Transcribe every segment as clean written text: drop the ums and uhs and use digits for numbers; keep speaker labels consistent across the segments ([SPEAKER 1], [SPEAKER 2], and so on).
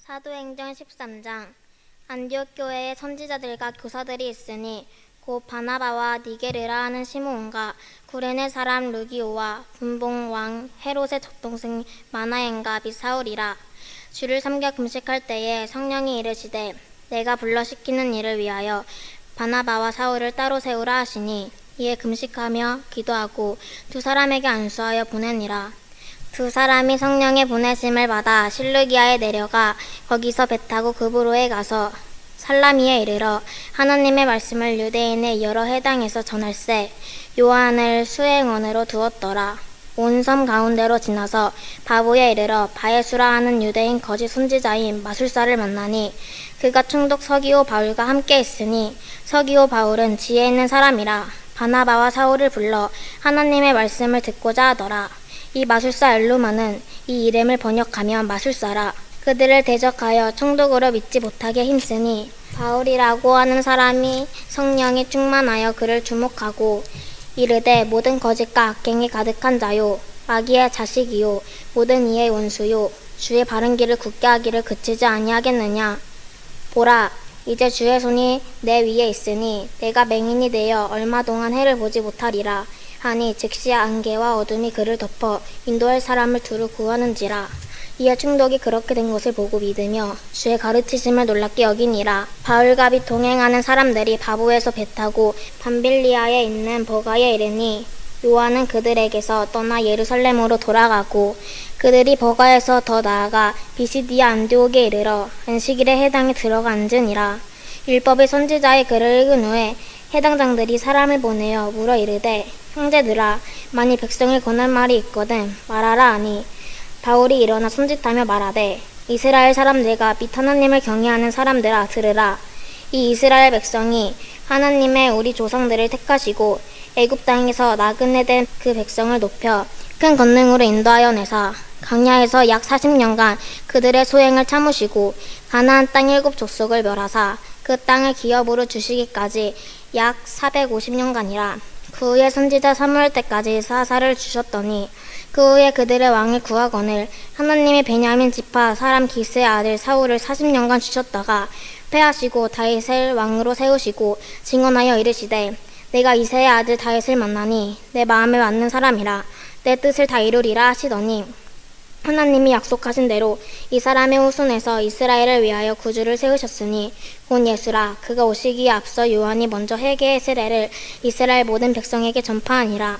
[SPEAKER 1] 사도행전 13장. 안디옥 교회에 선지자들과 교사들이 있으니 곧 바나바와 니게르라 하는 시므온과 구레네 사람 루기오와 분봉 왕 헤롯의 젖동생 마나엔과 및 사울이라. 주를 섬겨 금식할 때에 성령이 이르시되 내가 불러 시키는 일을 위하여 바나바와 사울을 따로 세우라 하시니 이에 금식하며 기도하고 두 사람에게 안수하여 보내니라. 두 사람이 성령의 보내심을 받아 실루기아에 내려가 거기서 배 타고 그브로에 가서 살라미에 이르러 하나님의 말씀을 유대인의 여러 해당에서 전할세 요한을 수행원으로 두었더라. 온 섬 가운데로 지나서 바보에 이르러 바에수라 하는 유대인 거짓 선지자인 마술사를 만나니 그가 총독 서기오 바울과 함께 있으니 서기오 바울은 지혜 있는 사람이라 바나바와 사울을 불러 하나님의 말씀을 듣고자 하더라. 이 마술사 엘루마는 이 이름을 번역하면 마술사라. 그들을 대적하여 총독으로 믿지 못하게 힘쓰니 바울이라고 하는 사람이 성령이 충만하여 그를 주목하고 이르되 모든 거짓과 악행이 가득한 자요 마귀의 자식이요 모든 이의 원수요 주의 바른 길을 굳게 하기를 그치지 아니하겠느냐. 보라, 이제 주의 손이 내 위에 있으니 내가 맹인이 되어 얼마 동안 해를 보지 못하리라 하니 즉시 안개와 어둠이 그를 덮어 인도할 사람을 두루 구하는지라. 이에 총독이 그렇게 된 것을 보고 믿으며 주의 가르치심을 놀랍게 여기니라. 바울과 및 동행하는 사람들이 바보에서 배 타고 밤빌리아에 있는 버가에 이르니 요한은 그들에게서 떠나 예루살렘으로 돌아가고 그들이 버가에서 더 나아가 비시디아 안디옥에 이르러 안식일에 해당에 들어가 앉으니라. 율법의 선지자의 글을 읽은 후에 해당장들이 사람을 보내어 물어 이르되 형제들아 만일 백성을 권할 말이 있거든 말하라 하니 바울이 일어나 손짓하며 말하되 이스라엘 사람들과 및 하나님을 경외하는 사람들아 들으라. 이 이스라엘 백성이 하나님의 우리 조상들을 택하시고 애굽 땅에서 나그네 된 그 백성을 높여 큰 권능으로 인도하여 내사 광야에서 약 40년간 그들의 소행을 참으시고 가나안 땅 7족속을 멸하사 그 땅을 기업으로 주시기까지 약 450년간이라. 그 후에 선지자 사무엘 때까지 사사를 주셨더니 그 후에 그들의 왕을 구하거늘 하나님의 베냐민 지파 사람 기스의 아들 사울을 40년간 주셨다가 패하시고 다윗을 왕으로 세우시고 증언하여 이르시되 내가 이새의 아들 다윗을 만나니 내 마음에 맞는 사람이라 내 뜻을 다 이루리라 하시더니 하나님이 약속하신 대로 이 사람의 후손에서 이스라엘을 위하여 구주를 세우셨으니 곧 예수라. 그가 오시기에 앞서 요한이 먼저 회개의 세례를 이스라엘 모든 백성에게 전파하니라.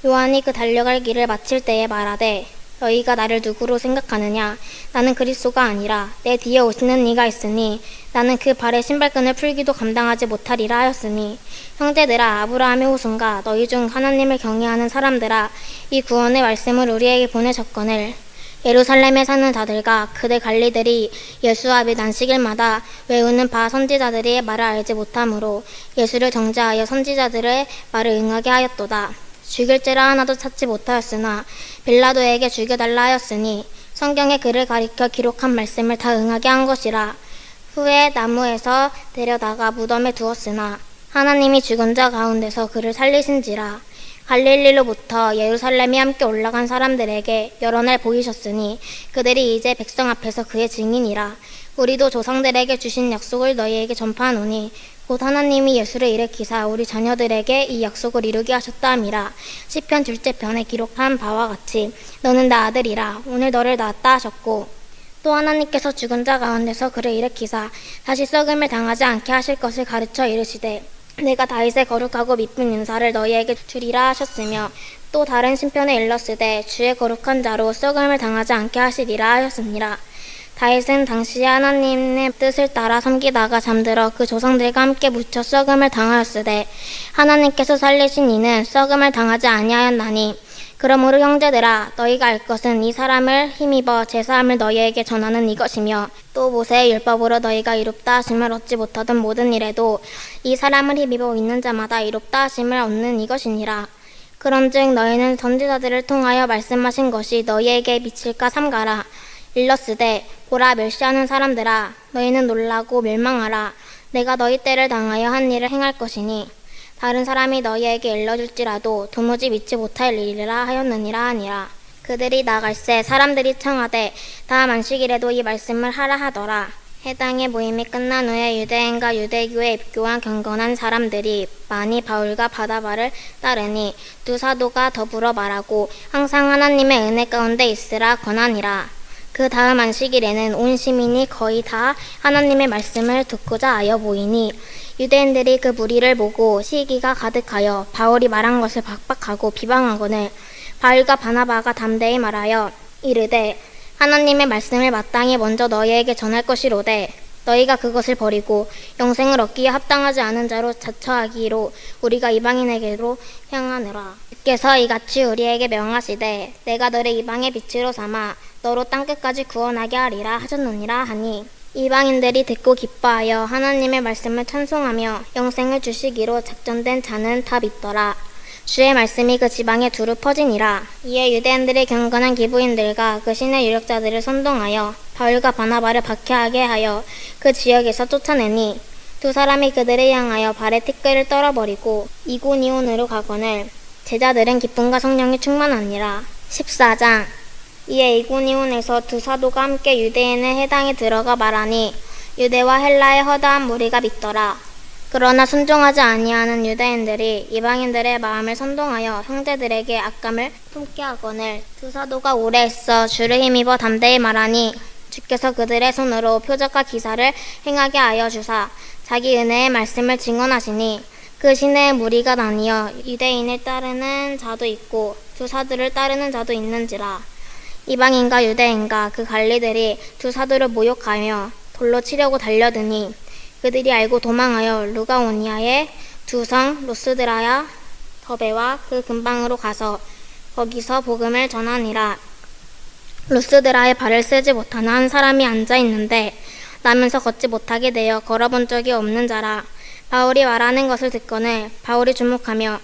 [SPEAKER 1] 요한이 그 달려갈 길을 마칠 때에 말하되 너희가 나를 누구로 생각하느냐. 나는 그리스도가 아니라 내 뒤에 오시는 이가 있으니 나는 그 발의 신발끈을 풀기도 감당하지 못하리라 하였으니 형제들아 아브라함의 후손과 너희 중 하나님을 경외하는 사람들아 이 구원의 말씀을 우리에게 보내셨거늘 예루살렘에 사는 자들과 그들 관리들이 예수와 및 안식일마다 외우는 바 선지자들의 말을 알지 못하므로 예수를 정죄하여 선지자들의 말을 응하게 하였도다. 죽일 죄라 하나도 찾지 못하였으나 빌라도에게 죽여달라 하였으니 성경에 그를 가리켜 기록한 말씀을 다 응하게 한 것이라. 후에 나무에서 데려다가 무덤에 두었으나 하나님이 죽은 자 가운데서 그를 살리신지라. 갈릴리로부터 예루살렘에 함께 올라간 사람들에게 여러 날 보이셨으니 그들이 이제 백성 앞에서 그의 증인이라. 우리도 조상들에게 주신 약속을 너희에게 전파하노니 곧 하나님이 예수를 일으키사 우리 자녀들에게 이 약속을 이루게 하셨다 함이라. 시편 둘째 편에 기록한 바와 같이 너는 나 아들이라 오늘 너를 낳았다 하셨고 또 하나님께서 죽은 자 가운데서 그를 일으키사 다시 썩음을 당하지 않게 하실 것을 가르쳐 이르시되 내가 다윗의 거룩하고 미쁜 인사를 너희에게 주리라 하셨으며 또 다른 신편에 일렀으되 주의 거룩한 자로 썩음을 당하지 않게 하시리라 하였습니다. 다윗은 당시에 하나님의 뜻을 따라 섬기다가 잠들어 그 조상들과 함께 묻혀 썩음을 당하였으되 하나님께서 살리신 이는 썩음을 당하지 아니하였나니 그러므로 형제들아 너희가 알 것은 이 사람을 힘입어 제사함을 너희에게 전하는 이것이며 또 모세의 율법으로 너희가 이롭다 하심을 얻지 못하던 모든 일에도 이 사람을 힘입어 있는 자마다 이롭다 하심을 얻는 이것이니라. 그런즉 너희는 선지자들을 통하여 말씀하신 것이 너희에게 미칠까 삼가라. 일렀으되 보라 멸시하는 사람들아 너희는 놀라고 멸망하라. 내가 너희 때를 당하여 한 일을 행할 것이니 다른 사람이 너희에게 일러줄지라도 도무지 믿지 못할 일이라 하였느니라 하니라. 그들이 나갈새 사람들이 청하되 다음 안식일에도 이 말씀을 하라 하더라. 해당의 모임이 끝난 후에 유대인과 유대교에 입교한 경건한 사람들이 많이 바울과 바나바를 따르니 두 사도가 더불어 말하고 항상 하나님의 은혜 가운데 있으라 권하니라. 그 다음 안식일에는 온 시민이 거의 다 하나님의 말씀을 듣고자 하여 모이니 유대인들이 그 무리를 보고 시기가 가득하여 바울이 말한 것을 박박하고 비방하거늘 바울과 바나바가 담대히 말하여 이르되 하나님의 말씀을 마땅히 먼저 너희에게 전할 것이로되 너희가 그것을 버리고 영생을 얻기에 합당하지 않은 자로 자처하기로 우리가 이방인에게로 향하느라. 주께서 이같이 우리에게 명하시되 내가 너를 이방의 빛으로 삼아 너로 땅끝까지 구원하게 하리라 하셨느니라 하니 이방인들이 듣고 기뻐하여 하나님의 말씀을 찬송하며 영생을 주시기로 작정된 자는 다 믿더라. 주의 말씀이 그 지방에 두루 퍼지니라. 이에 유대인들의 경건한 기부인들과 그 신의 유력자들을 선동하여 바울과 바나바를 박해하게 하여 그 지역에서 쫓아내니 두 사람이 그들을 향하여 발에 티끌을 떨어버리고 이고니온으로 가거늘 제자들은 기쁨과 성령이 충만하니라. 14장. 이에 이고니온에서 두 사도가 함께 유대인의 해당에 들어가 말하니 유대와 헬라의 허다한 무리가 믿더라. 그러나 순종하지 아니하는 유대인들이 이방인들의 마음을 선동하여 형제들에게 악감을 품게 하거늘 두 사도가 오래 있어 주를 힘입어 담대히 말하니 주께서 그들의 손으로 표적과 기사를 행하게 하여 주사 자기 은혜의 말씀을 증언하시니 그 시내에 무리가 나뉘어 유대인을 따르는 자도 있고 두 사도를 따르는 자도 있는지라. 이방인과 유대인과 그 관리들이 두 사도를 모욕하며 돌로 치려고 달려드니 그들이 알고 도망하여 루가오니아의 두 성 로스드라야 더베와 그 근방으로 가서 거기서 복음을 전하니라. 로스드라에 발을 쓰지 못하는 한 사람이 앉아 있는데 나면서 걷지 못하게 되어 걸어본 적이 없는 자라. 바울이 말하는 것을 듣거늘 바울이 주목하며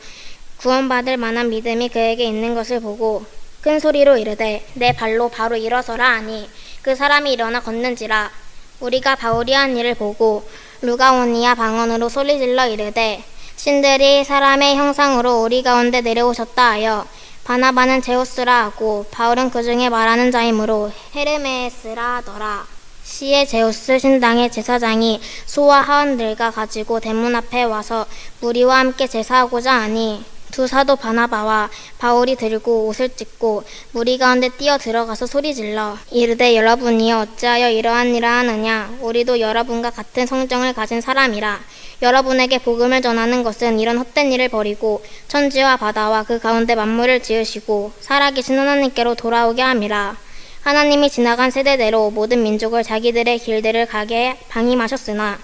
[SPEAKER 1] 구원받을 만한 믿음이 그에게 있는 것을 보고 큰 소리로 이르되 내 발로 바로 일어서라 하니 그 사람이 일어나 걷는지라. 우리가 바울이 한 일을 보고 루가오니아 방언으로 소리질러 이르되 신들이 사람의 형상으로 우리 가운데 내려오셨다 하여 바나바는 제우스라 하고 바울은 그 중에 말하는 자이므로 헤르메스라 하더라. 시에 제우스 신당의 제사장이 소와 하원들과 가지고 대문 앞에 와서 무리와 함께 제사하고자 하니 두 사도 바나바와 바울이 들고 옷을 찢고 무리 가운데 뛰어 들어가서 소리질러 이르되 여러분이 어찌하여 이러한 일을 하느냐. 우리도 여러분과 같은 성정을 가진 사람이라. 여러분에게 복음을 전하는 것은 이런 헛된 일을 버리고 천지와 바다와 그 가운데 만물을 지으시고 살아계신 하나님께로 돌아오게 함이라. 하나님이 지나간 세대대로 모든 민족을 자기들의 길들을 가게 방임하셨으나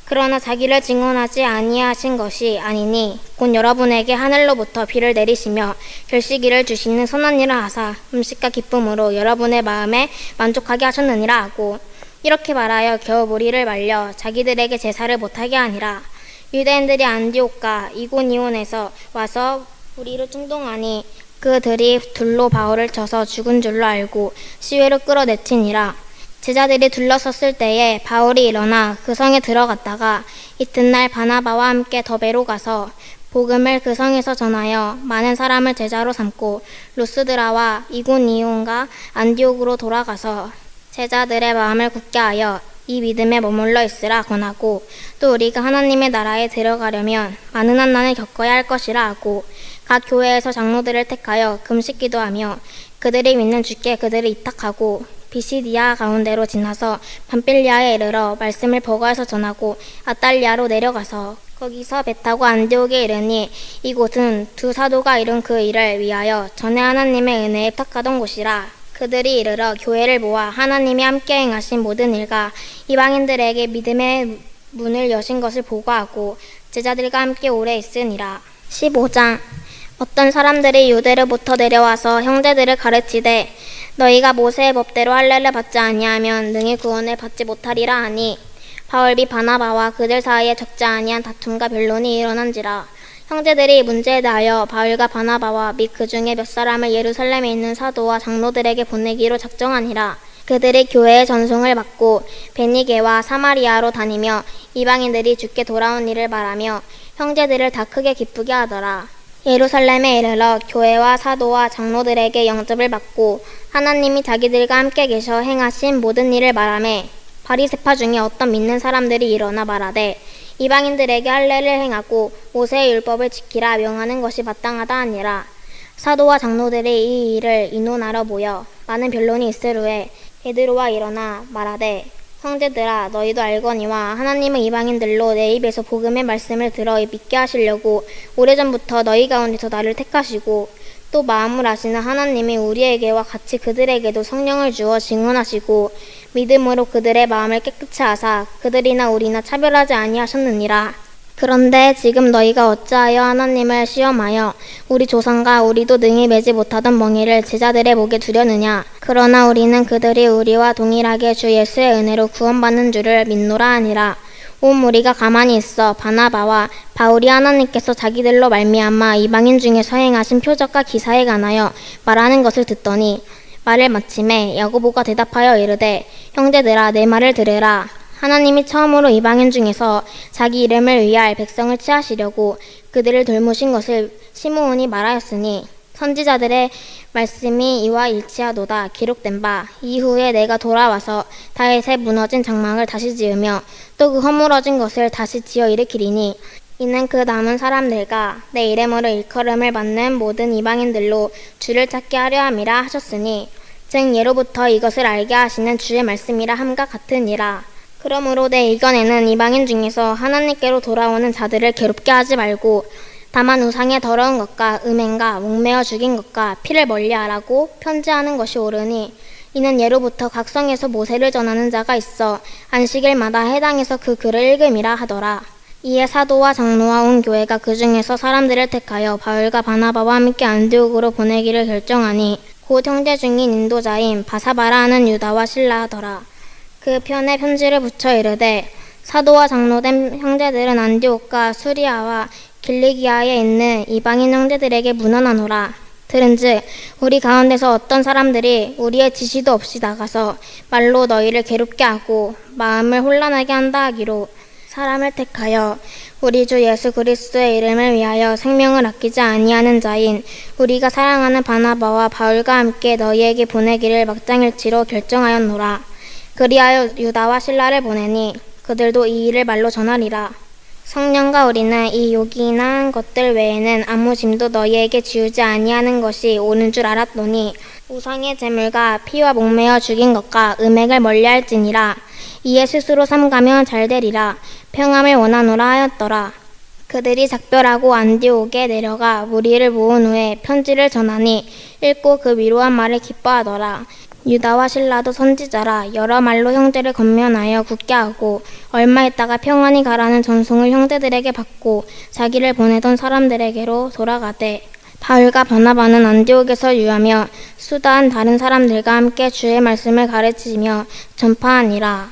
[SPEAKER 1] 그러나 자기를 증언하지 아니하신 것이 아니니 곧 여러분에게 하늘로부터 비를 내리시며 결시기를 주시는 선한 일을 하사 음식과 기쁨으로 여러분의 마음에 만족하게 하셨느니라 하고 이렇게 말하여 겨우 무리를 말려 자기들에게 제사를 못하게 하니라. 유대인들이 안디옥과 이고니온에서 와서 우리를 충동하니 그들이 둘로 바울을 쳐서 죽은 줄로 알고 시외로 끌어내치니라. 제자들이 둘러섰을 때에 바울이 일어나 그 성에 들어갔다가 이튿날 바나바와 함께 더베로 가서 복음을 그 성에서 전하여 많은 사람을 제자로 삼고 루스드라와 이고니온과 안디옥으로 돌아가서 제자들의 마음을 굳게 하여 이 믿음에 머물러 있으라 권하고 또 우리가 하나님의 나라에 들어가려면 많은 환난을 겪어야 할 것이라 하고 각 교회에서 장로들을 택하여 금식 기도하며 그들이 믿는 주께 그들을 이탁하고 비시디아 가운데로 지나서 밤빌리아에 이르러 말씀을 버거에서 전하고 아달리아로 내려가서 거기서 배 타고 안디옥에 이르니 이곳은 두 사도가 이룬 그 일을 위하여 전에 하나님의 은혜에 부탁하던 곳이라. 그들이 이르러 교회를 모아 하나님이 함께 행하신 모든 일과 이방인들에게 믿음의 문을 여신 것을 보고하고 제자들과 함께 오래 있으니라. 15장. 어떤 사람들이 유대로부터 내려와서 형제들을 가르치되 너희가 모세의 법대로 할례를 받지 아니하면 능히 구원을 받지 못하리라 하니 바울비 바나바와 그들 사이에 적지 아니한 다툼과 변론이 일어난지라. 형제들이 이 문제에 대하여 바울과 바나바와 및 그 중에 몇 사람을 예루살렘에 있는 사도와 장로들에게 보내기로 작정하니라. 그들이 교회의 전송을 받고 베니게와 사마리아로 다니며 이방인들이 주께 돌아온 일을 말하며 형제들을 다 크게 기쁘게 하더라. 예루살렘에 이르러 교회와 사도와 장로들에게 영접을 받고 하나님이 자기들과 함께 계셔 행하신 모든 일을 말하매 바리새파 중에 어떤 믿는 사람들이 일어나 말하되 이방인들에게 할례를 행하고 모세의 율법을 지키라 명하는 것이 마땅하다 하니라. 사도와 장로들이 이 일을 의논하러 모여 많은 변론이 있을 후에 베드로와 일어나 말하되 형제들아 너희도 알거니와 하나님은 이방인들로 내 입에서 복음의 말씀을 들어 믿게 하시려고 오래전부터 너희 가운데서 나를 택하시고 또 마음을 아시는 하나님이 우리에게와 같이 그들에게도 성령을 주어 증언하시고 믿음으로 그들의 마음을 깨끗이 하사 그들이나 우리나 차별하지 아니하셨느니라. 그런데 지금 너희가 어찌하여 하나님을 시험하여 우리 조상과 우리도 능히 매지 못하던 멍에를 제자들의 목에 두려느냐. 그러나 우리는 그들이 우리와 동일하게 주 예수의 은혜로 구원받는 줄을 믿노라 하니라. 온 무리가 가만히 있어 바나바와 바울이 하나님께서 자기들로 말미암아 이방인 중에서 행하신 표적과 기사에 관하여 말하는 것을 듣더니 말을 마침에 야고보가 대답하여 이르되 형제들아 내 말을 들으라. 하나님이 처음으로 이방인 중에서 자기 이름을 위할 백성을 취하시려고 그들을 돌보신 것을 시므온이 말하였으니 선지자들의 말씀이 이와 일치하도다. 기록된 바 이후에 내가 돌아와서 다윗의 무너진 장막을 다시 지으며 또 그 허물어진 것을 다시 지어 일으키리니 이는 그 남은 사람들과 내 이름으로 일컬음을 받는 모든 이방인들로 주를 찾게 하려 함이라 하셨으니 즉 예로부터 이것을 알게 하시는 주의 말씀이라 함과 같으니라. 그러므로 내 의견에는 이방인 중에서 하나님께로 돌아오는 자들을 괴롭게 하지 말고 다만 우상의 더러운 것과 음행과 목매어 죽인 것과 피를 멀리하라고 편지하는 것이 옳으니 이는 예로부터 각 성에서 모세를 전하는 자가 있어 안식일마다 해당해서 그 글을 읽음이라 하더라. 이에 사도와 장로와 온 교회가 그 중에서 사람들을 택하여 바울과 바나바와 함께 안디옥으로 보내기를 결정하니 곧 형제 중인 인도자인 바사바라 하는 유다와 실라 하더라. 그 편에 편지를 붙여 이르되 사도와 장로된 형제들은 안디옥과 수리아와 길리기아에 있는 이방인 형제들에게 문안하노라. 들은즉 우리 가운데서 어떤 사람들이 우리의 지시도 없이 나가서 말로 너희를 괴롭게 하고 마음을 혼란하게 한다 하기로 사람을 택하여 우리 주 예수 그리스도의 이름을 위하여 생명을 아끼지 아니하는 자인 우리가 사랑하는 바나바와 바울과 함께 너희에게 보내기를 막장일치로 결정하였노라. 그리하여 유다와 실라를 보내니 그들도 이 일을 말로 전하리라. 성령과 우리는 이 요기나 것들 외에는 아무 짐도 너희에게 지우지 아니하는 것이 옳은 줄 알았더니 우상의 제물과 피와 목매어 죽인 것과 음행을 멀리할지니라. 이에 스스로 삼가면 잘되리라. 평안을 원하노라 하였더라. 그들이 작별하고 안디옥에 내려가 무리를 모은 후에 편지를 전하니 읽고 그 위로한 말을 기뻐하더라. 유다와 실라도 선지자라 여러 말로 형제를 권면하여 굳게 하고 얼마 있다가 평안히 가라는 전송을 형제들에게 받고 자기를 보내던 사람들에게로 돌아가되 바울과 바나바는 안디옥에서 유하며 수다한 다른 사람들과 함께 주의 말씀을 가르치며 전파하니라.